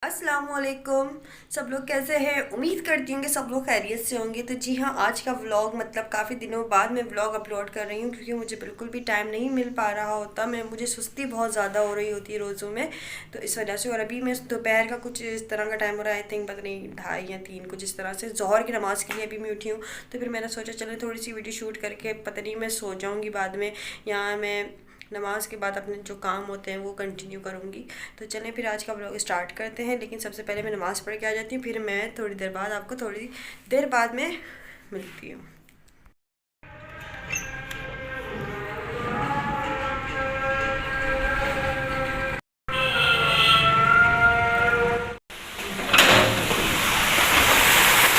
अस्सलामुअलैकुम। सब लोग कैसे हैं? उम्मीद करती हूँ कि सब लोग खैरियत से होंगे। तो जी हाँ, आज का व्लॉग मतलब काफ़ी दिनों बाद मैं व्लॉग अपलोड कर रही हूँ क्योंकि मुझे बिल्कुल भी टाइम नहीं मिल पा रहा होता। मुझे सुस्ती बहुत ज़्यादा हो रही होती है रोज़ों में, तो इस वजह से। और अभी मैं दोपहर का कुछ इस तरह का टाइम हो रहा है, आई थिंक पता नहीं 2:30 या 3 कुछ इस तरह से। ज़ोहर की नमाज़ के लिए अभी मैं उठी हूँ, तो फिर मैंने सोचा चले थोड़ी सी वीडियो शूट करके, पता नहीं मैं सो जाऊँगी बाद में या मैं नमाज के बाद अपने जो काम होते हैं वो कंटिन्यू करूँगी। तो चलें फिर आज का व्लॉग स्टार्ट करते हैं। लेकिन सबसे पहले मैं नमाज़ पढ़ के आ जाती हूँ, फिर मैं थोड़ी देर बाद आपको थोड़ी देर बाद में मिलती हूँ।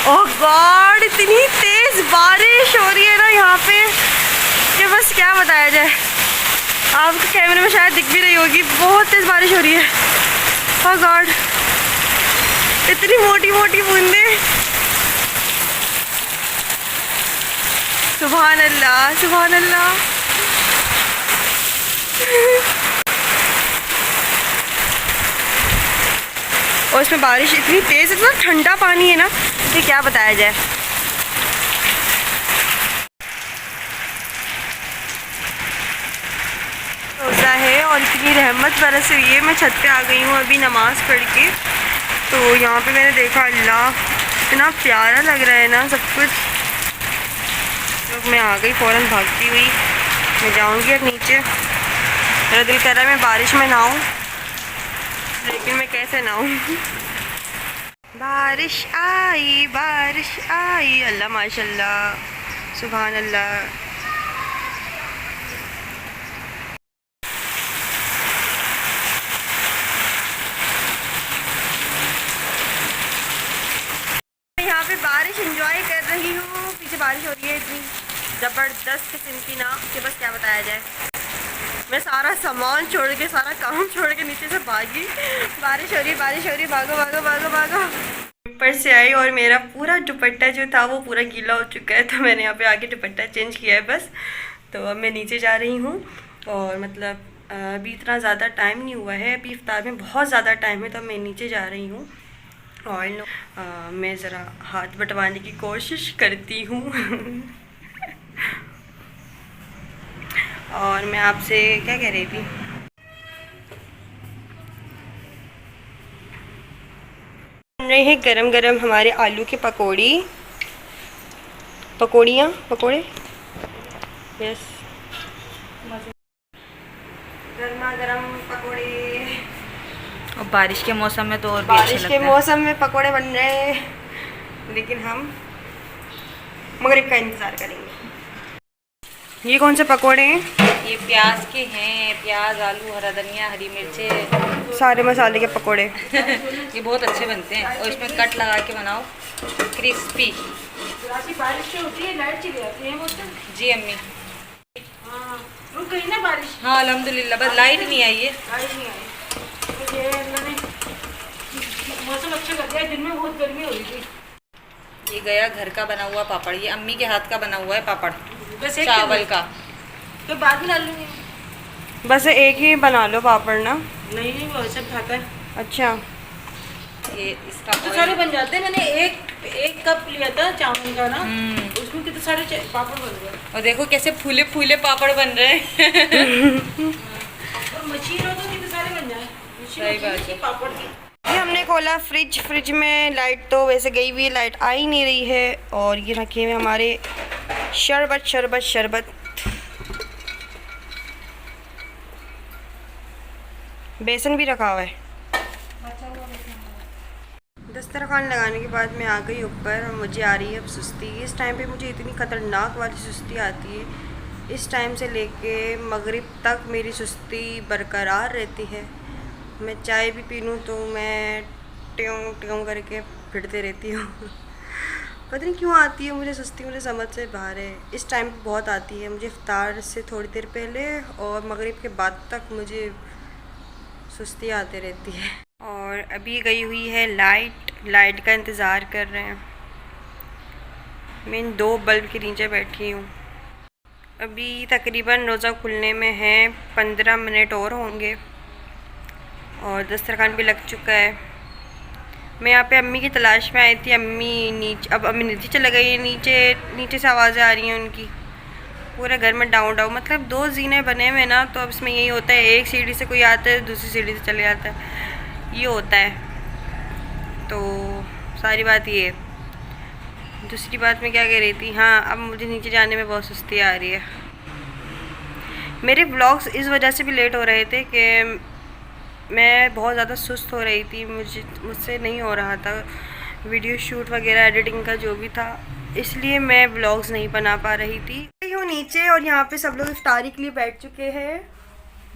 ओह गॉड, इतनी तेज़ बारिश हो रही है ना यहाँ पे कि बस क्या बताया जाए। आपको कैमरे में शायद दिख भी रही होगी, बहुत तेज़ बारिश हो रही है। ओह गॉड, इतनी मोटी मोटी बूंदें। सुभान अल्लाह, सुभान अल्लाह। और इसमें बारिश इतनी तेज़, इतना ठंडा पानी है ना कि क्या बताया जाए। रोज़ा है और इतनी रहमत बरस रही है। मैं छत पे आ गई हूँ अभी नमाज़ पढ़ के। तो यहाँ पे मैंने देखा, अल्लाह इतना प्यारा लग रहा है ना सब कुछ। तो मैं आ गई फ़ौरन भागती हुई। मैं जाऊँगी अब नीचे। मेरा दिल कर रहा है मैं बारिश में नहाऊँ, लेकिन मैं कैसे नहाऊँ। बारिश आई, अल्लाह माशाल्लाह, सुभान अल्लाह। यहाँ पे बारिश एंजॉय कर रही हूँ। पीछे बारिश हो रही है इतनी ज़बरदस्त किस्म की ना कि बस क्या बताया जाए। मैं सारा सामान छोड़ के, सारा काम छोड़ के नीचे से भागी। बारिश हो रही है, बारिश हो रही है, भागो भागो भागो भागो। ऊपर से आई और मेरा पूरा दुपट्टा जो था वो पूरा गीला हो चुका है, तो मैंने यहाँ पे आके दुपट्टा चेंज किया है बस। तो अब मैं नीचे जा रही हूँ। और मतलब अभी इतना ज़्यादा टाइम नहीं हुआ है, अभी इफ्तार में बहुत ज़्यादा टाइम है, तो मैं नीचे जा रही हूँ। और मैं ज़रा हाथ बटवाने की कोशिश करती हूँ। और मैं आपसे क्या कह रही थी, बन रहे हैं गरम गरम हमारे आलू के पकौड़े। यस, गर्मा गरम पकौड़े। और बारिश के मौसम में तो और भी अच्छे बारिश लगते के हैं। मौसम में पकौड़े बन रहे हैं, लेकिन हम मगरिब का इंतज़ार करेंगे। ये कौन से पकौड़े हैं? ये प्याज के हैं, प्याज, आलू, हरा धनिया, हरी मिर्चें, सारे मसाले के पकौड़े। ये बहुत अच्छे बनते हैं। और इसमें कट लगा के बनाओ, क्रिस्पी। बारिश से होती है, लाइट चली जाती है वो तो। जी अम्मी। हाँ, रुक गई ना बारिश। हाँ अल्हम्दुलिल्लाह, बस लाइट नहीं आई है। लाइट नहीं आई तो ये अल्लाह ने मौसम अच्छा कर दिया। दिन में बहुत गर्मी हो रही थी। ये गया घर का बना हुआ पापड़, ये अम्मी के हाथ का बना हुआ है पापड़, बस एक चावल का। तो बाद में डाल लूँगी। बस एक ही बना लो पापड़ ना। नहीं नहीं, वो सब खाता है। अच्छा, ये इसका तो oil- सारे बन जाते हैं। मैंने एक कप लिया था चावल का ना, उसमें कितने सारे पापड़ बन गए। और देखो कैसे फूले फूले पापड़ बन रहे हैं। और मशीन हो तो कितने सारे बन जाए। मशीन सही होती है बात है। इसकी पापड़ की। ये हमने खोला फ्रिज में लाइट तो वैसे गई हुई है, लाइट आ ही नहीं रही है। और ये रखे हुए हमारे शरबत। बेसन भी रखा हुआ है। दस्तरखान लगाने के बाद मैं आ गई ऊपर और मुझे आ रही है अब सुस्ती। इस टाइम पे मुझे इतनी ख़तरनाक वाली सुस्ती आती है। इस टाइम से लेके मगरिब तक मेरी सुस्ती बरकरार रहती है। मैं चाय भी पी लूँ तो मैं ट्यों ट्यों करके फिरते रहती हूँ। पता नहीं क्यों आती है मुझे सुस्ती, मुझे समझ से बाहर है। इस टाइम पे बहुत आती है मुझे, इफ्तार से थोड़ी देर पहले और मगरिब के बाद तक मुझे सुस्ती आती रहती है। और अभी गई हुई है लाइट का इंतज़ार कर रहे हैं। मैं इन 2 बल्ब के नीचे बैठी हूँ। अभी तकरीबन रोज़ा खुलने में है 15 मिनट और होंगे और दस्तरखान भी लग चुका है। मैं यहाँ पे अम्मी की तलाश में आई थी। अम्मी नीचे, अब अम्मी नीचे चले गई है। नीचे से आवाज़ें आ रही हैं उनकी। पूरे घर में डाउन डाउन, मतलब 2 जीने बने हुए ना, तो अब इसमें यही होता है, एक सीढ़ी से कोई आता है, दूसरी सीढ़ी से चले जाता है, ये होता है। तो सारी बात ये है। दूसरी बात मैं क्या कह रही थी, हाँ, अब मुझे नीचे जाने में बहुत सुस्ती आ रही है। मेरे व्लॉग्स इस वजह से भी लेट हो रहे थे कि मैं बहुत ज़्यादा सुस्त हो रही थी। मुझसे नहीं हो रहा था वीडियो शूट वगैरह, एडिटिंग का जो भी था, इसलिए मैं व्लॉग्स नहीं बना पा रही थी। हूँ नीचे और यहाँ पे सब लोग इफ्तारी के लिए बैठ चुके हैं।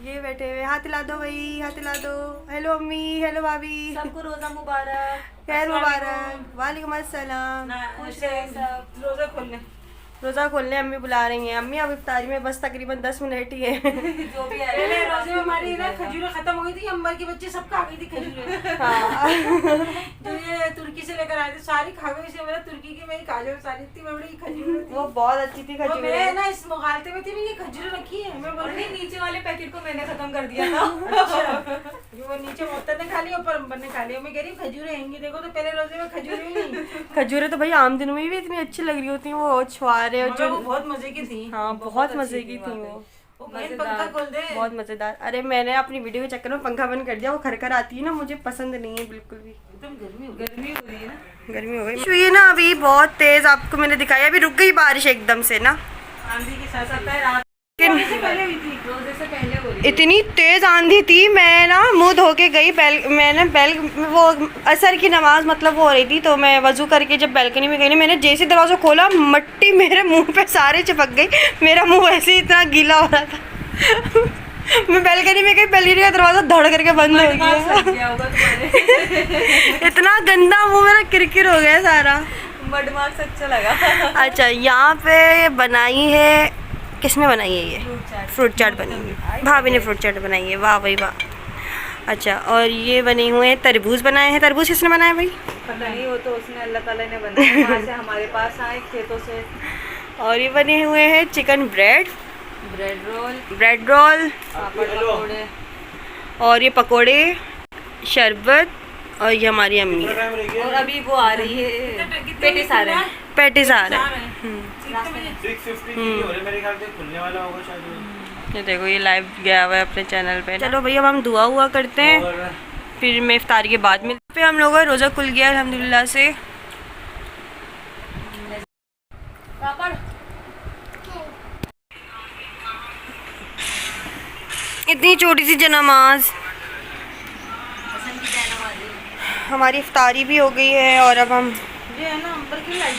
ये बैठे हुए, हाथ हिला दो भाई, हाथ हिला दो। हेलो अम्मी, हेलो भाभी, सबको रोजा मुबारक, खैर मुबारक। वालेकुम अस्सलाम। रोजा खोलने रोज़ा खोलने अम्मी बुला रही हैं। अम्मी अब इफ्तारी में बस तकरीबन 10 मिनट ही है। जो भी है, पहले रोजे में हमारी ना खजूरें खत्म हो गई थी, अंबर के बच्चे सब खा गई थी खजूरें। हाँ। जो ये तुर्की से लेकर आए थे सारी खा गई। इसलिए मेरा तुर्की की मेरी काजू सारी इतनी बड़ी खजूरें थी। वो बहुत अच्छी थी वो मैं खजूरें। ना इस मुगालते में थी, मैंने खजूरें रखी है, मैं बोल रही नीचे वाले पैकेट को मैंने खत्म कर दिया था। अच्छा, वो नीचे मोहतर ने खा लिया, ऊपर अंबर ने खा लिया। मैं कह रही हूँ खजूरें हैंगी, देखो तो पहले रोजे में खजूरें ही नहीं। खजूरें तो भाई आम दिनों में भी इतनी अच्छी लग रही होती हैं, वो छुआरे और मगर वो जो, बहुत मजे की थी। हाँ बहुत मजे की थी वो। वो बहन पंखा खोल दे। बहुत मजेदार। अरे मैंने अपनी वीडियो के चक्कर में पंखा बंद कर दिया, वो खरखर आती है ना, मुझे पसंद नहीं है बिल्कुल भी। एकदम गर्मी हो रही है ना। गर्मी हो गई ये ना, अभी बहुत तेज आपको मैंने दिखाया, अभी रुक गई बारिश एकदम से ना। आंधी के साथ साथ रात लेकिन से पहले हुई थी, रोजे से पहले हो रही इतनी तेज आंधी थी, मैं ना मुंह धो के गई मैंने वो असर की नमाज मतलब वो हो रही थी, तो मैं वजू करके जब बैल्कनी में गई ना, मैंने जैसे दरवाज़ा खोला, मट्टी मेरे मुंह पे सारे चिपक गई। मेरा मुंह वैसे ही इतना गीला हो रहा था। मैं बैल्कनी में गई, बैल्कनी का दरवाज़ा धड़ करके बंद हो गया। होगा तुम्हारे। इतना गंदा मुंह मेरा किरकिर हो गया सारा। मड मार्क्स अच्छा लगा। अच्छा, यहाँ पे बनाई है, किसने बनाई है? ये फ्रूट चाट बनी है, भाभी ने फ्रूट चाट बनाई है। वाह भाई वाह। अच्छा, और ये बने हुए हैं तरबूज बनाए हैं। तरबूज किसने बनाया भाई? पता नहीं, वो तो उसने अल्लाह ताला ने बनाया, वहाँ से हमारे पास आए खेतों से। और ये बने हुए हैं चिकन ब्रेड रोल, पापड़ पकौड़े, और ये पकोड़े, शरबत, और ये हमारी अम्मी है। और अभी वो आ रही है पेटिस आ रहे हैं। पैटिस आ रहा है। 6:50 हो रहे मेरे ख्याल से, खुलने वाला होगा शायद। ये देखो, ये लाइव गया हुआ है अपने चैनल पे। चलो भैया, अब हम दुआ हुआ करते हैं, और फिर मैं इफ्तारी के बाद मिलते हैं। हम लोगों का रोज़ा खुल गया अल्हम्दुलिल्लाह से। पापड़ इतनी छोटी सी जनामाज, हमारी इफ्तारी भी हो गई है। और अब हम, ये है ना अंबर की लाइट।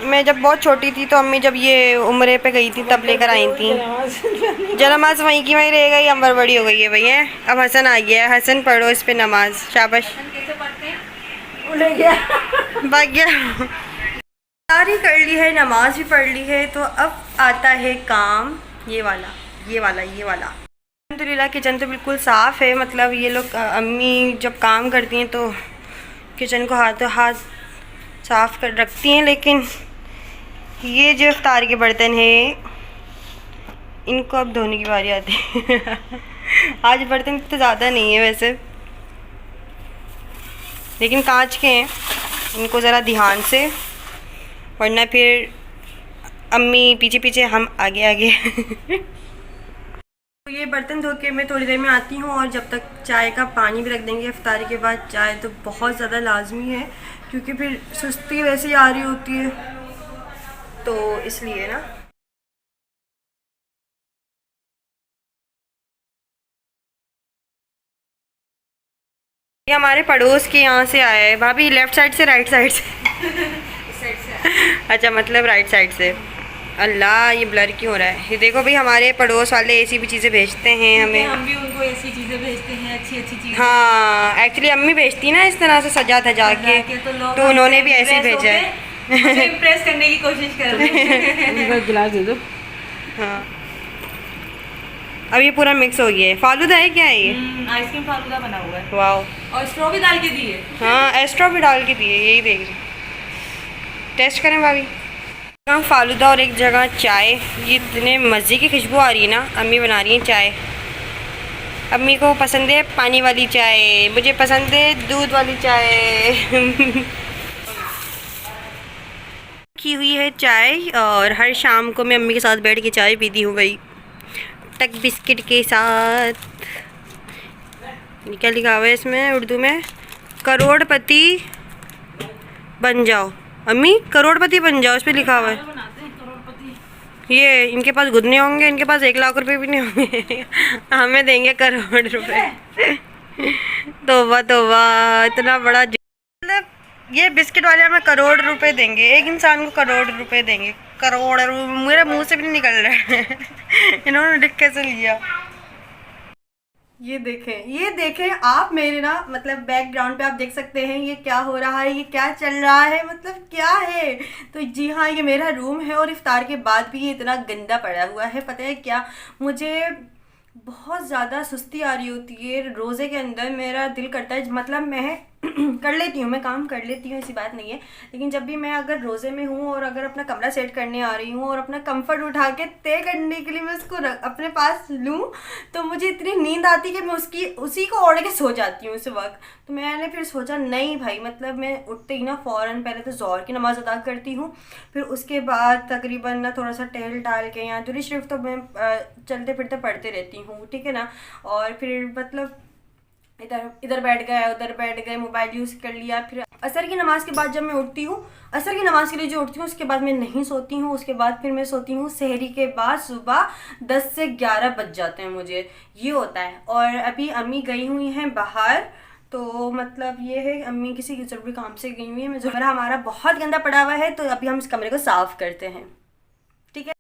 मैं जब बहुत छोटी थी तो अम्मी जब ये उम्रे पे गई थी तब लेकर आई थी। जनामाज वहीं की वहीं रह गई, अंबर बड़ी हो गई है भैया। अब हसन आ गया है, हसन पढ़ो इस पे नमाज, शाबाश। कैसे पढ़ते हैं? उड़ गया। भाग गया। इफ्तारी कर ली है, नमाज भी पढ़ ली है, तो अब आता है काम ये वाला। अल्हम्दुलिल्लाह किचन तो बिल्कुल साफ़ है, मतलब ये लोग अम्मी जब काम करती हैं तो किचन को हाथों हाथ साफ़ कर रखती हैं, लेकिन ये जो इफ्तार के बर्तन हैं इनको अब धोने की बारी आती है। आज बर्तन तो ज़्यादा नहीं है वैसे, लेकिन कांच के हैं, इनको ज़रा ध्यान से, वरना फिर अम्मी पीछे पीछे, हम आगे आगे। तो ये बर्तन धो के मैं थोड़ी देर में आती हूँ, और जब तक चाय का पानी भी रख देंगे। इफ्तारी के बाद चाय तो बहुत ज़्यादा लाजमी है, क्योंकि फिर सुस्ती वैसे ही आ रही होती है, तो इसलिए ना। ये हमारे पड़ोस के यहाँ से आया है। भाभी लेफ़्ट साइड से राइट साइड से? अच्छा, मतलब राइट साइड से। अल्लाह, ये ब्लर क्यों हो रहा है? ये देखो भाई, हमारे पड़ोस वाले ऐसी भी चीज़ें भेजते हैं हमें। हम भी उनको ऐसी चीज़ें भेजते हैं, अच्छी अच्छी चीज़ें। हाँ, एक्चुअली अम्मी भेजती ना इस तरह से सजा धजा के, तो उन्होंने भी ऐसे ही भेजा है। इम्प्रेस करने की कोशिश कर रहे हैं। गिलास दे दो। हाँ, अब ये पूरा मिक्स हो गया है। फालूदा है क्या है ये? आइसक्रीम फालूदा बना हुआ है, वाह। और स्ट्रॉ भी डाल के दी है। हाँ, एस्ट्रो भी डाल के दिए, यही देख रहे। टेस्ट करें भाभी? हाँ, फालूदा और एक जगह चाय। ये इतने मज़े की खुशबू आ रही है ना, अम्मी बना रही हैं चाय। अम्मी को पसंद है पानी वाली चाय, मुझे पसंद है दूध वाली चाय। की हुई है चाय और हर शाम को मैं अम्मी के साथ बैठ के चाय पीती हूँ भाई, टक बिस्किट के साथ। क्या लिखा हुआ है इसमें उर्दू में? करोड़पति बन जाओ अम्मी, करोड़पति बन जाओ, इस पर लिखा हुआ है। बनाते हैं करोड़पति। ये इनके पास गुदने होंगे, इनके पास 1 लाख रुपए भी नहीं होंगे। हमें देंगे करोड़ रुपए। तौबा तौबा, इतना बड़ा मतलब ये बिस्किट वाले हमें करोड़ रुपए देंगे, एक इंसान को करोड़ रुपए देंगे। करोड़ मेरे मुंह से भी नहीं निकल रहा है। इन्होंने लिख कैसे लिया? ये देखें आप मेरे ना मतलब बैकग्राउंड पे आप देख सकते हैं ये क्या हो रहा है, ये क्या चल रहा है, मतलब क्या है। तो जी हाँ, ये मेरा रूम है और इफ्तार के बाद भी ये इतना गंदा पड़ा हुआ है। पता है क्या, मुझे बहुत ज़्यादा सुस्ती आ रही होती है रोज़े के अंदर। मेरा दिल करता है, मतलब मैं कर लेती हूँ, मैं काम कर लेती हूँ, ऐसी बात नहीं है, लेकिन जब भी मैं अगर रोज़े में हूँ और अगर अपना कमरा सेट करने आ रही हूँ और अपना कंफर्ट उठा के तय करने के लिए मैं उसको अपने पास लूँ, तो मुझे इतनी नींद आती है कि मैं उसी को ओढ़ के सो जाती हूँ उस वक्त। तो मैंने फिर सोचा नहीं भाई, मतलब मैं उठते ही ना फ़ौरन पहले तो ज़ोहर की नमाज़ अदा करती हूँ, फिर उसके बाद तकरीबन ना थोड़ा सा टहल टाल के या दुरूद शरीफ तो मैं चलते फिरते पढ़ते रहती हूँ, ठीक है ना। और फिर मतलब इधर बैठ गए, उधर बैठ गए, मोबाइल यूज़ कर लिया। फिर असर की नमाज़ के बाद जब मैं उठती हूँ, असर की नमाज़ के लिए जो उठती हूँ, उसके बाद मैं नहीं सोती हूँ। उसके बाद फिर मैं सोती हूँ सहरी के बाद, सुबह 10 से 11 बज जाते हैं मुझे, ये होता है। और अभी अम्मी गई हुई हैं बाहर, तो मतलब ये है अम्मी किसी ज़रूरी काम से गई हुई है। मैं कमरा हमारा बहुत गंदा पड़ा हुआ है, तो अभी हम इस कमरे को साफ़ करते हैं, ठीक है।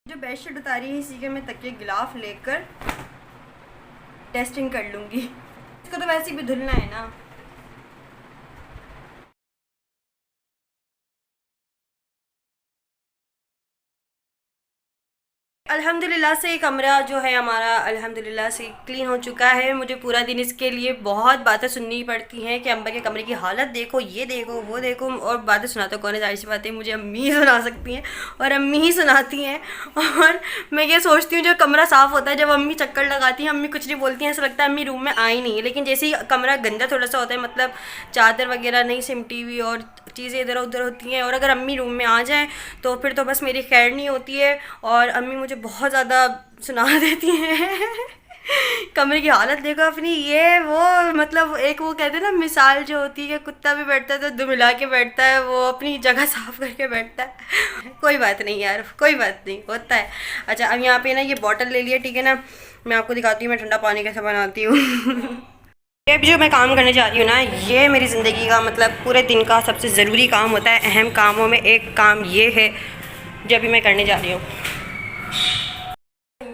जो बेडशीट उतारी है इसी के मैं तकिए गिलाफ लेकर टेस्टिंग कर लूँगी। इसको तो वैसे भी धुलना है ना। अल्हम्दुलिल्लाह से कमरा जो है हमारा अल्हम्दुलिल्लाह से क्लीन हो चुका है। मुझे पूरा दिन इसके लिए बहुत बातें सुननी पड़ती हैं कि अम्मा के कमरे की हालत देखो, ये देखो, वो देखो, और बातें सुनाते कौन है, जाहिर सी बातें मुझे अम्मी ही सुना सकती हैं और अम्मी ही सुनाती हैं। और मैं ये सोचती हूँ जब कमरा साफ़ होता है, जब अम्मी चक्कर लगाती हैं, अम्मी कुछ नहीं बोलती हैं, ऐसा लगता है अम्मी रूम में आई नहीं है। लेकिन जैसे ही कमरा गंदा थोड़ा सा होता है, मतलब चादर वगैरह नहीं सिमटी हुई और चीज़ें इधर उधर होती हैं, और अगर अम्मी रूम में आ जाएँ तो फिर तो बस मेरी खैर नहीं होती है और अम्मी मुझे बहुत ज़्यादा सुना देती हैं। कमरे की हालत देखो अपनी, ये वो मतलब एक वो कहते हैं ना मिसाल जो होती है, कुत्ता भी बैठता है तो दो मिला के बैठता है, वो अपनी जगह साफ़ करके बैठता है। कोई बात नहीं यार, कोई बात नहीं, होता है। अच्छा, अब यहाँ पे ना ये बॉटल ले लिया, ठीक है ना। मैं आपको दिखाती हूँ मैं ठंडा पानी कैसे बनाती हूँ। ये जो मैं काम करने जा रही हूँ ना, ये मेरी ज़िंदगी का मतलब पूरे दिन का सबसे ज़रूरी काम होता है। अहम कामों में एक काम ये है जो अभी मैं करने जा रही हूँ।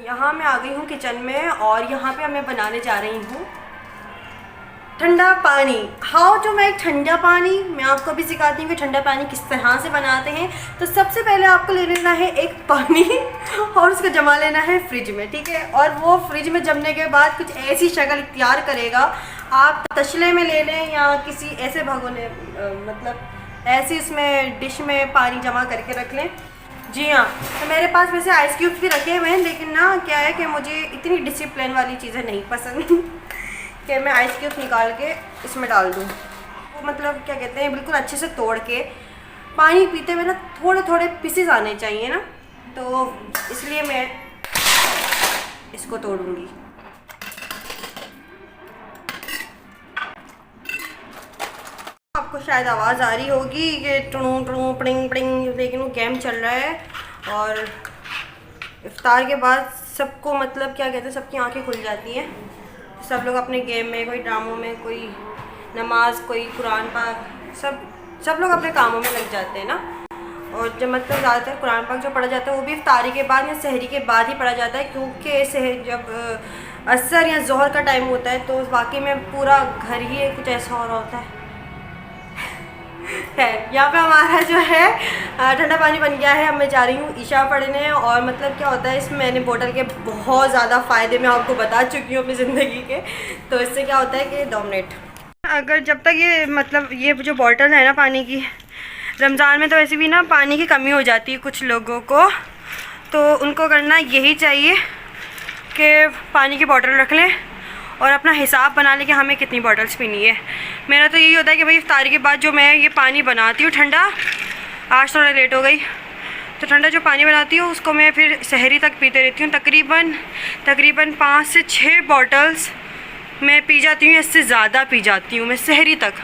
यहाँ मैं आ गई हूँ किचन में और यहाँ पे मैं बनाने जा रही हूँ ठंडा पानी। हाउ टू मेक ठंडा पानी, मैं आपको भी सिखाती हूँ कि ठंडा पानी किस तरह से बनाते हैं। तो सबसे पहले आपको ले लेना है एक पानी और उसको जमा लेना है फ्रिज में, ठीक है। और वो फ्रिज में जमने के बाद कुछ ऐसी शक्ल इख्तियार करेगा, आप तशले में ले लें या किसी ऐसे भगोने मतलब ऐसी इसमें डिश में पानी जमा करके रख लें। जी हाँ, तो मेरे पास वैसे आइस क्यूब्स भी रखे हुए हैं, लेकिन ना क्या है कि मुझे इतनी डिसिप्लिन वाली चीज़ें नहीं पसंद कि मैं आइस क्यूब्स निकाल के इसमें डाल दूँ। वो मतलब क्या कहते हैं, बिल्कुल अच्छे से तोड़ के पानी पीते हुए ना थोड़े थोड़े पीसेस आने चाहिए ना, तो इसलिए मैं इसको तोड़ूँगी। आपको शायद आवाज़ आ रही होगी कि टुणू टुणू पड़िंग पड़िंग, लेकिन वो गेम चल रहा है। और इफ्तार के बाद सबको मतलब क्या कहते हैं, सबकी आंखें खुल जाती हैं, सब लोग अपने गेम में, कोई ड्रामों में, कोई नमाज, कोई कुरान पाक, सब लोग अपने कामों में लग जाते हैं ना। और जब मतलब ज़्यादातर कुरान पाक जो पढ़ा जाता है वो भी इफ्तारी के बाद या सहरी के बाद ही पढ़ा जाता है, क्योंकि जब असर या ज़ोहर का टाइम होता है तो वाकई में पूरा घर ही कुछ ऐसा हो रहा होता है। खैर यहाँ पे हमारा जो है ठंडा पानी बन गया है। अब मैं जा रही हूँ ईशा पढ़ने। और मतलब क्या होता है इसमें, मैंने बोतल के बहुत ज़्यादा फ़ायदे मैं आपको बता चुकी हूँ अपनी ज़िंदगी के। तो इससे क्या होता है कि 2 मिनट, अगर जब तक ये मतलब ये जो बॉटल है ना पानी की, रमज़ान में तो वैसे भी ना पानी की कमी हो जाती है कुछ लोगों को, तो उनको करना यही चाहिए कि पानी की बोतल रख लें और अपना हिसाब बना लें कि हमें कितनी बॉटल्स पीनी है। मेरा तो यही होता है कि भाई इफ्तारी के बाद जो मैं ये पानी बनाती हूँ ठंडा, आज थोड़ा लेट हो गई, तो ठंडा जो पानी बनाती हूँ उसको मैं फिर सहरी तक पीते रहती हूँ। तकरीबन 5 से 6 बॉटल्स मैं पी जाती हूँ, इससे ज़्यादा पी जाती हूँ मैं सहरी तक।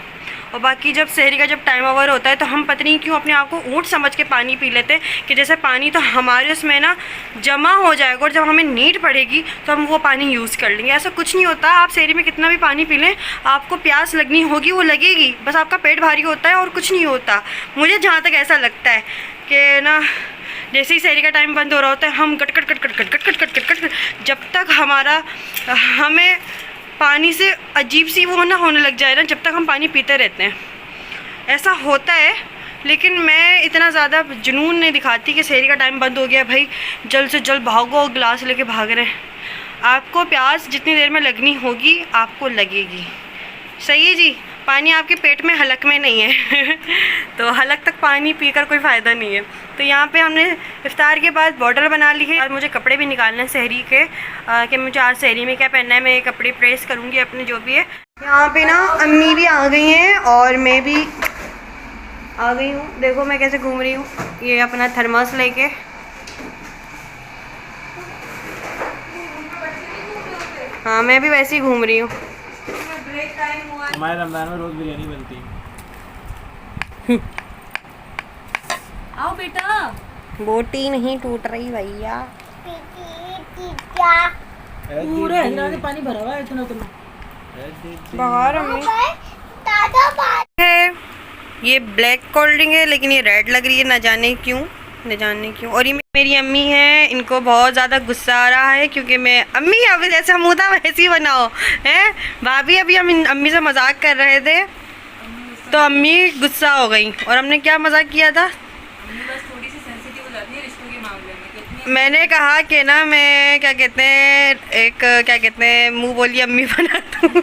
और बाकी जब सहरी का जब टाइम ओवर होता है तो हम पता नहीं क्यों अपने आप को ऊँट समझ के पानी पी लेते हैं कि जैसे पानी तो हमारे उसमें ना जमा हो जाएगा और जब हमें नीड पड़ेगी तो हम वो पानी यूज़ कर लेंगे। ऐसा कुछ नहीं होता। आप सहरी में कितना भी पानी पी लें, आपको प्यास लगनी होगी, वो लगेगी, बस आपका पेट भारी होता है और कुछ नहीं होता। मुझे जहाँ तक ऐसा लगता है कि ना जैसे ही सहरी का टाइम बंद हो रहा होता है हम कट कट जब तक हमें पानी से अजीब सी वो ना होने लग जाए ना, जब तक हम पानी पीते रहते हैं ऐसा होता है। लेकिन मैं इतना ज़्यादा जुनून नहीं दिखाती कि सहरी का टाइम बंद हो गया भाई जल्द से जल्द भागो, गिलास लेके भाग रहे हैं। आपको प्यास जितनी देर में लगनी होगी आपको लगेगी, सही है जी। पानी आपके पेट में हलक में नहीं है तो हलक तक पानी पीकर कोई फ़ायदा नहीं है। तो यहाँ पे हमने इफ्तार के बाद बॉटल बना ली है और मुझे कपड़े भी निकालने हैं सहरी के कि मुझे आज सहरी में क्या पहनना है। मैं कपड़े प्रेस करूँगी अपने जो भी है। यहाँ पे ना अम्मी भी आ गई हैं और मैं भी आ गई हूँ। देखो मैं कैसे घूम रही हूँ, ये अपना थर्मस लेके। हाँ मैं भी वैसे ही घूम रही हूँ। हमारे रमजान में रोज बिरयानी बनती है। आओ बेटा। बोटी नहीं टूट रही भैया। पूरे हैदराबाद में पानी भरा हुआ है इतना तो बाहर है। ये ब्लैक कोल्ड ड्रिंक है लेकिन ये रेड लग रही है, न जाने क्यों। और ये मेरी अम्मी है, इनको बहुत ज़्यादा गुस्सा आ रहा है क्योंकि मैं अम्मी अभी जैसे हम होता वैसे ही बनाओ है। भाभी अभी हम अम्मी से मजाक कर रहे थे तो अम्मी गुस्सा हो गई। और हमने क्या मजाक किया था, बस थोड़ी सी सेंसिटिव हो जाती है रिश्तों के मामले में। मैंने कहा कि ना मैं क्या कहते हैं मुँह बोली अम्मी बनाता हूँ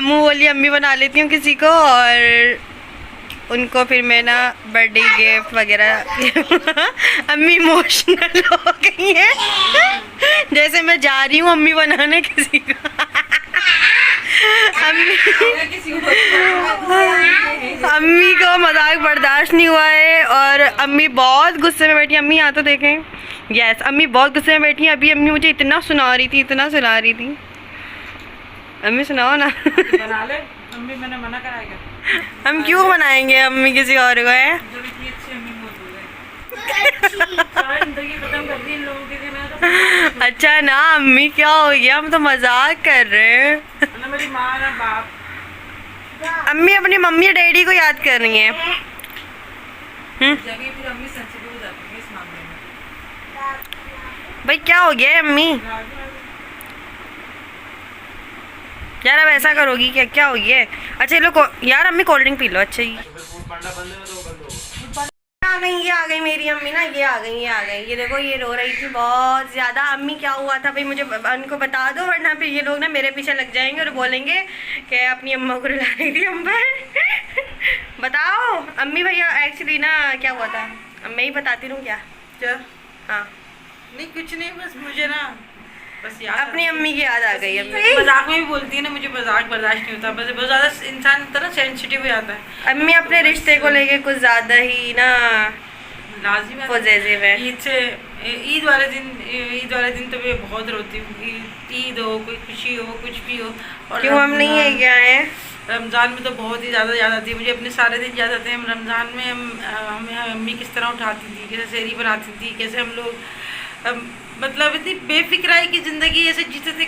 मुँह बोली अम्मी बना लेती हूँ किसी को, और उनको फिर मैं ना बर्थडे गिफ्ट वगैरह अम्मी इमोशनल हो गई है जैसे मैं जा रही हूँ अम्मी बनाने किसी को अम्मी को मजाक बर्दाश्त नहीं हुआ है और अम्मी बहुत गुस्से में बैठी। अम्मी यहाँ तो देखें, यस अम्मी बहुत गुस्से में बैठी है। अभी अम्मी मुझे इतना सुना रही थी। अम्मी सुनाओ ना बना ले। अम्मी मैंने मना कराएगा। हम क्यों बनाएंगे अम्मी किसी और को है। जब इतनी अच्छी अम्मी मौजूद है जिंदगी खत्म कर दी इन लोगों के लिए। मैं तो अच्छा ना अम्मी क्या हो गया, हम तो मजाक कर रहे हैं। ना मेरी माँ ना बाप। अम्मी अपनी मम्मी डैडी को याद कर रही है। जगह फिर अम्मी सेंसिटिव हो जाती है इस मामले में। भाई क्या हो गया है अम्मी, यार अब ऐसा करोगी क्या हो गया है। अच्छा ये लो यार अम्मी कोल्ड ड्रिंक पी लो। अच्छा ये आ गई मेरी अम्मी ना, ये आ गई। ये देखो ये रो रही थी बहुत ज़्यादा। अम्मी क्या हुआ था भाई मुझे उनको बता दो, वरना फिर ये लोग ना मेरे पीछे लग जाएंगे और बोलेंगे कि अपनी अम्मा को रुला रही थी हम पर बताओ अम्मी भैया एक्चुअली ना क्या हुआ था, मैं ही बताती हूँ क्या। हाँ नहीं कुछ नहीं, बस मुझे ना बस याद अपनी अम्मी की याद आ गई। अम्मी मजाक में भी बोलती है ना, मुझे मजाक बर्दाश्त नहीं होता। बस बहुत ज़्यादा इंसान तरह सेंसिटिव हो जाता है। अम्मी अपने रिश्ते को लेके कुछ ज़्यादा ही ना लाजिम पॉजिटिव है। ईद वाले दिन तो मैं बहुत रोती हूँ। ईद हो, कोई खुशी हो, कुछ भी हो। और क्यों हम नहीं है क्या है। रमज़ान में तो बहुत ही ज़्यादा याद आती है मुझे। अपने सारे दिन याद आते हैं। रमज़ान में हमें अम्मी किस तरह उठाती थी, कैसे सहरी बनाती थी, कैसे हम लोग मतलब इतनी बेफिक्राई की ज़िंदगी ऐसे जीते थे।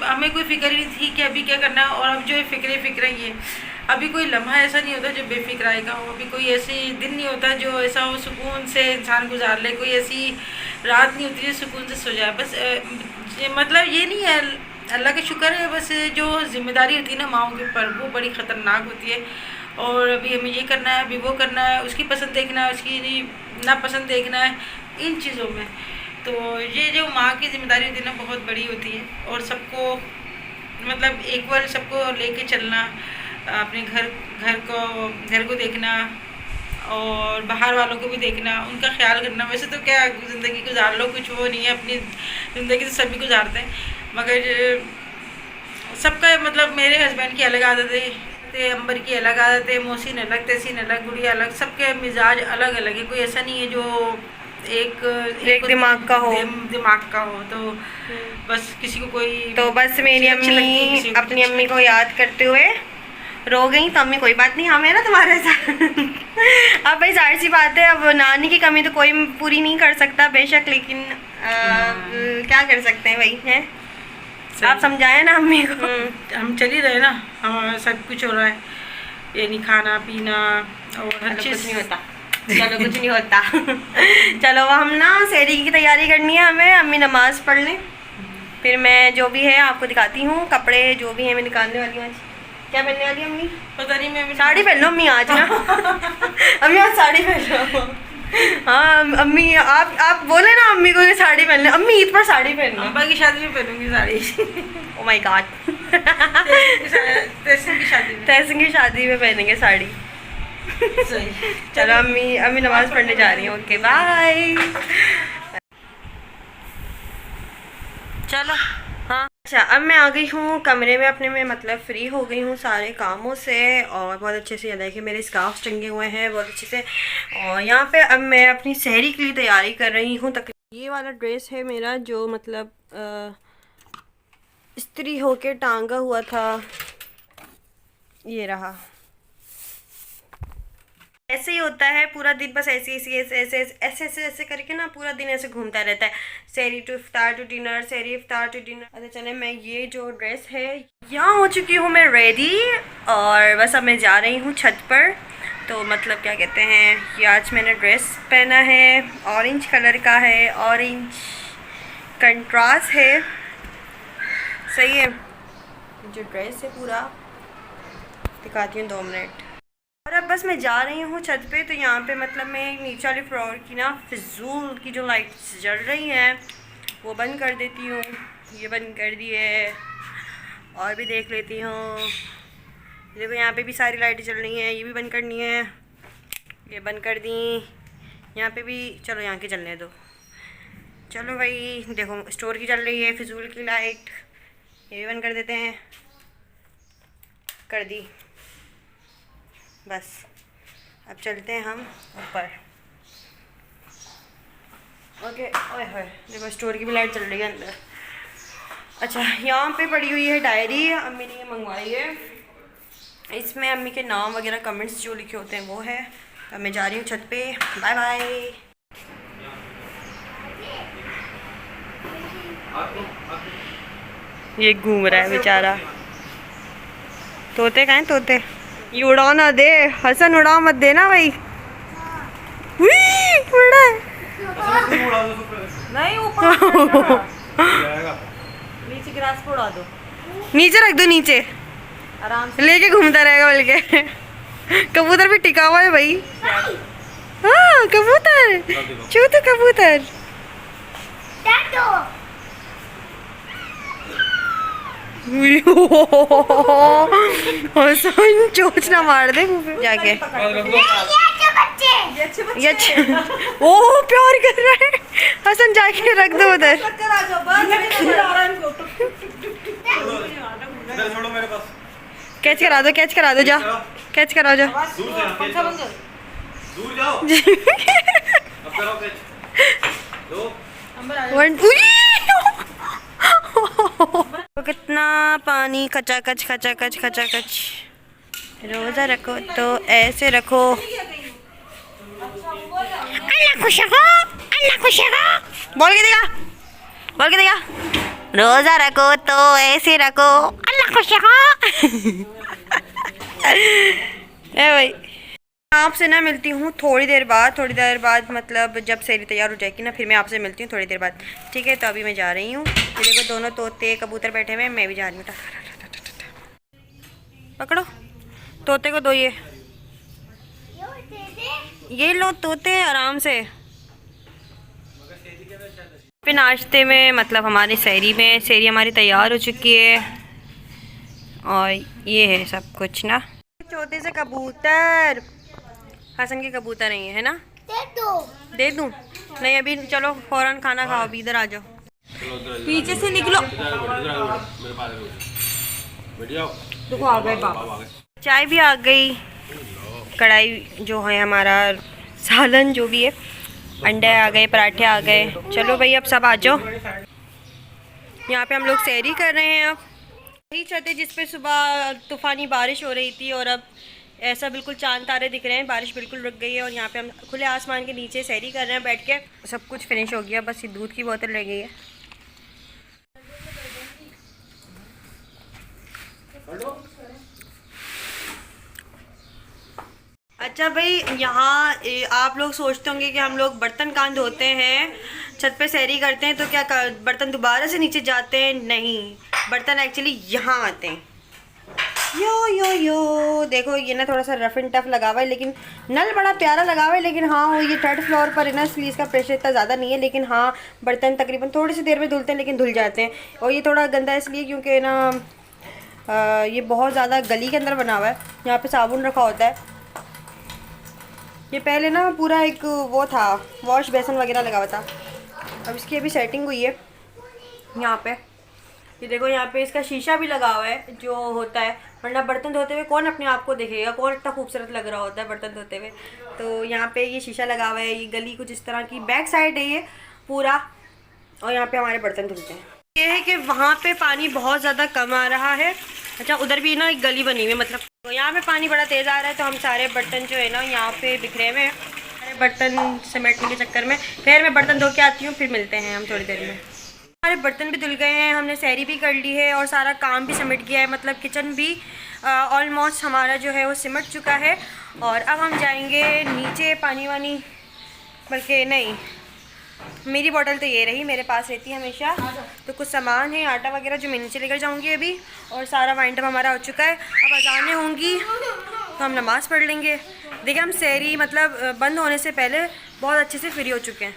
हमें कोई फिक्र ही नहीं थी कि अभी क्या करना है। और अब जो फिक्र ही है, अभी कोई लम्हा ऐसा नहीं होता जो बेफिक्राई का हो। अभी कोई ऐसी दिन नहीं होता जो ऐसा हो सुकून से इंसान गुजार ले। कोई ऐसी रात नहीं होती जो सुकून से सो जाए। बस मतलब ये नहीं है, अल्लाह का शुक्र है। बस जो जिम्मेदारी होती है ना माओं के ऊपर, वो बड़ी ख़तरनाक होती है। और अभी हमें ये करना है, अभी वो करना है, उसकी पसंद देखना है, उसकी नापसंद देखना है, इन चीज़ों में। तो ये जो माँ की जिम्मेदारी होती है ना, बहुत बड़ी होती है। और सबको मतलब इक्वल सबको लेके चलना, अपने घर को देखना और बाहर वालों को भी देखना, उनका ख्याल करना। वैसे तो क्या ज़िंदगी गुजार लो, कुछ वो नहीं है, अपनी ज़िंदगी तो सभी गुजारते हैं, मगर सबका मतलब मेरे हस्बैंड की अलग आदतें थे, अंबर की अलग आदतें, मोहसिन अलग, तहसीन अलग, गुड़िया अलग, सबके मिजाज अलग अलग है। कोई ऐसा नहीं है जो एक दिमाग का हो। दिमाग का हो। तो बस किसी को कोई तो बस मेरी अच्छी लगती है, अम्मी किसी को अपनी अम्मी को याद करते हुए रो गई। तो अम्मी कोई बात नहीं, हम है ना तुम्हारे साथ। अब भाई जाहिर सी बात है, अब नानी की कमी तो कोई पूरी नहीं कर सकता बेशक, लेकिन क्या कर सकते हैं भाई, हैं आप समझाए ना अम्मी को। हम चल ही रहे ना, हमारा सब कुछ हो रहा है, ये नहीं खाना पीना और अच्छे कुछ नहीं होता, चलो कुछ नहीं होता। चलो हम ना सहरी की तैयारी करनी है हमें, अम्मी नमाज पढ़ लें, फिर मैं जो भी है आपको दिखाती हूँ। कपड़े जो भी है मैं निकालने वाली हूँ। आज क्या पहनने वाली है अम्मी? पता नहीं, मैं साड़ी पहन लो अम्मी आज ना। अम्मी आज साड़ी पहन लो। हाँ अम्मी, आप बोले ना अम्मी को कि साड़ी पहन ले। अम्मी ईद पर साड़ी पहनना। अम्बा की शादी में पहनूंगी sari. Oh my god. Tahseen की शादी में। तहसीन की शादी में पहनेंगे साड़ी। सही। चलो अम्मी नमाज पढ़ने जा रही हूँ। Okay bye. चलो हाँ अच्छा, अब मैं आ गई हूँ कमरे में अपने में, मतलब फ्री हो गई हूँ सारे कामों से। और बहुत अच्छे से, देखिए मेरे स्कार्फ टंगे हुए हैं बहुत अच्छे से। और यहाँ पे अब मैं अपनी सहरी के लिए तैयारी कर रही हूँ। ये वाला ड्रेस है मेरा, जो मतलब इस्त्री होके टांगा हुआ था, ये रहा। ऐसे ही होता है पूरा दिन, बस ऐसे करके ना पूरा दिन ऐसे घूमता रहता है। सहरी टू इफ्तार टू डिनर, सहरी इफ्तार टू डिनर। अच्छा चले, मैं ये जो ड्रेस है, यहाँ हो चुकी हूँ मैं रेडी, और बस अब मैं जा रही हूँ छत पर। तो मतलब क्या कहते हैं, ये आज मैंने ड्रेस पहना है, ऑरेंज कलर का है, ऑरेंज कंट्रास्ट है, सही है। जो ड्रेस है पूरा दिखाती हूँ 2 मिनट। और अब बस मैं जा रही हूँ छत पे। तो यहाँ पे मतलब मैं नीचे वाले फ्लोर की ना फिजूल की जो लाइट्स जल रही हैं वो बंद कर देती हूँ। ये बंद कर दी है, और भी देख लेती हूँ। देखो यहाँ पे भी सारी लाइटें चल रही हैं, ये भी बंद करनी है, ये बंद कर दी। यहाँ पे भी, चलो यहाँ की चलने दो। चलो भाई, देखो स्टोर की चल रही है फिजूल की लाइट, ये भी बंद कर देते हैं। कर दी, बस अब चलते हैं हम ऊपर। ओके, ओए होए, देखो स्टोर की भी लाइट चल रही है अंदर। अच्छा, यहाँ पे पड़ी हुई है डायरी, अम्मी ने ये मंगवाई है। इसमें अम्मी के नाम वगैरह कमेंट्स जो लिखे होते हैं वो है। तो मैं जा रही हूँ छत पे। Bye bye. ये घूम रहा है बेचारा। तोते कहाँ हैं तोते? ये उड़ा ना दे हसन, उड़ा मत देना भाई। उड़ा है। नहीं ऊपर नीचे ग्रास पे उड़ा दो, नीचे रख दो, नीचे आराम से। लेके घूमता रहेगा बोल के। कबूतर भी टिका हुआ है भाई। हाँ कबूतर, चूते कबूतर। हसन चोच ना मार दे जाके। ये ओ प्यार कर रहा है हसन, जाके रख दो उधर। छोड़ो मेरे पास। कैच करा दो, कैच करा दो, जा कैच करा जा। दूर जाओ। अब करो कैच। दो। कितना पानी, खचाखच खचाखच खचाखच। रोजा रखो तो ऐसे रखो। अल्लाह खुश रखो, अल्लाह खुश रखो। बोल के देगा, बोल के देगा। रोजा रखो तो ऐसे रखो, अल्लाह खुश रखो। ए भाई, आपसे ना मिलती हूँ थोड़ी देर बाद मतलब जब सहरी तैयार हो जाएगी ना, फिर मैं आपसे मिलती हूँ थोड़ी देर बाद, ठीक है। तो अभी मैं जा रही हूँ। फिर देखो दोनों तोते कबूतर बैठे हुए हैं, मैं भी जा रही हूँ। पकड़ो तोते को, दो ये ये लो तोते आराम से। फिर नाश्ते में मतलब हमारी सहरी हमारी तैयार हो चुकी है और ये है सब कुछ ना। छोटे से कबूतर हसन के कबूतर नहीं है ना? दे दूँ? नहीं अभी चलो फौरन खाना खाओ, अभी इधर आ जाओ, पीछे से निकलो। देखो आ गए पापा। चाय भी आ गई, कढ़ाई जो है हमारा सालन जो भी है, अंडे आ गए, पराठे आ गए। चलो भाई अब सब आ जाओ। यहाँ पे हम लोग सहरी कर रहे हैं। अब यही छत है जिस पे सुबह तूफ़ानी बारिश हो रही थी और अब ऐसा बिल्कुल चांद तारे दिख रहे हैं, बारिश बिल्कुल रुक गई है और यहाँ पे हम खुले आसमान के नीचे सहरी कर रहे हैं बैठ के। सब कुछ फिनिश हो गया, बस ये दूध की बोतल रह गई है। अच्छा भाई, यहाँ आप लोग सोचते होंगे कि हम लोग बर्तन कहाँ धोते हैं, छत पे सहरी करते हैं तो क्या बर्तन दोबारा से नीचे जाते हैं? नहीं, बर्तन एक्चुअली यहाँ आते हैं। यो यो यो देखो, ये ना थोड़ा सा रफ एंड टफ लगा हुआ है, लेकिन नल बड़ा प्यारा लगा हुआ है। लेकिन हाँ वो ये 3rd फ्लोर पर है ना, इसलिए इसका प्रेशर इतना ज़्यादा नहीं है। लेकिन हाँ बर्तन तकरीबन थोड़ी सी देर में धुलते हैं, लेकिन धुल जाते हैं। और ये थोड़ा गंदा है इसलिए क्योंकि ना ये बहुत ज़्यादा गली के अंदर बना हुआ है। यहाँ पे साबुन रखा होता है। ये पहले ना पूरा एक वो था, वॉश बेसन वगैरह लगा हुआ था। अब इसकी अभी सेटिंग हुई है यहाँ पे। ये देखो यहाँ पे इसका शीशा भी लगा हुआ है जो होता है, वरना बर्तन धोते हुए कौन अपने आप को देखेगा, कौन इतना खूबसूरत लग रहा होता है बर्तन धोते हुए। तो यहाँ पे ये शीशा लगा हुआ है। ये गली कुछ इस तरह की बैक साइड है ये पूरा, और यहाँ पे हमारे बर्तन धुलते हैं। ये है कि वहाँ पे पानी बहुत ज़्यादा कम आ रहा है। अच्छा उधर भी ना एक गली बनी हुई है, मतलब तो यहाँ पे पानी बड़ा तेज़ आ रहा है। तो हम सारे बर्तन जो है ना यहाँ पे बिखरे हुए हैं, सारे बर्तन समेटने के चक्कर में। फिर मैं बर्तन धो के आती हूँ, फिर मिलते हैं हम थोड़ी देर में। हमारे बर्तन भी धुल गए हैं, हमने सहरी भी कर ली है और सारा काम भी सिमट गया है। मतलब किचन भी ऑलमोस्ट हमारा जो है वो सिमट चुका है। और अब हम जाएंगे नीचे पानी वानी, बल्कि नहीं, मेरी बोतल तो ये रही, मेरे पास रहती है हमेशा। तो कुछ सामान है, आटा वगैरह, जो मैं नीचे लेकर जाऊंगी अभी। और सारा वाइंड अप हमारा हो चुका है। अब अज़ानें होंगी तो हम नमाज़ पढ़ लेंगे। देखिए हम सहरी मतलब बंद होने से पहले बहुत अच्छे से फ्री हो चुके हैं।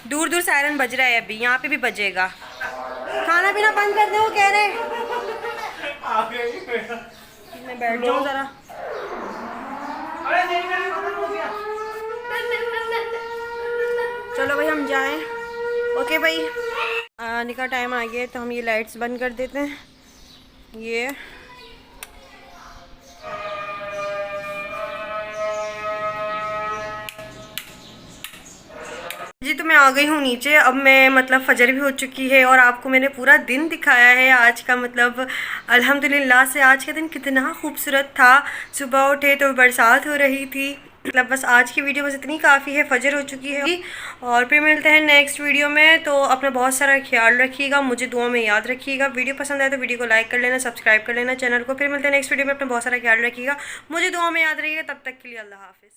दूर दूर सायरन बज रहा है, अभी यहाँ पे भी बजेगा। खाना पीना बंद कर दे वो कह रहे। मैं बैठ जाऊँ ज़रा। चलो भाई हम जाएं। ओके भाई, आने का टाइम आ गया है तो हम ये लाइट्स बंद कर देते हैं। ये जी, तो मैं आ गई हूँ नीचे। अब मैं मतलब फजर भी हो चुकी है और आपको मैंने पूरा दिन दिखाया है आज का। मतलब अल्हम्दुलिल्लाह से आज का दिन कितना खूबसूरत था। सुबह उठे तो बरसात हो रही थी। मतलब बस आज की वीडियो बस इतनी काफ़ी है, फजर हो चुकी है। और फिर मिलते हैं नेक्स्ट वीडियो में। तो अपना बहुत सारा ख्याल रखिएगा, मुझे दुआ में याद रखिएगा। वीडियो पसंद आए तो वीडियो को लाइक कर लेना, सब्सक्राइब कर लेना चैनल को। फिर मिलते हैं नेक्स्ट वीडियो में। अपना बहुत सारा ख्याल रखिएगा, मुझे दुआ में याद रखिएगा। तब तक के लिए अल्लाह हाफिज़।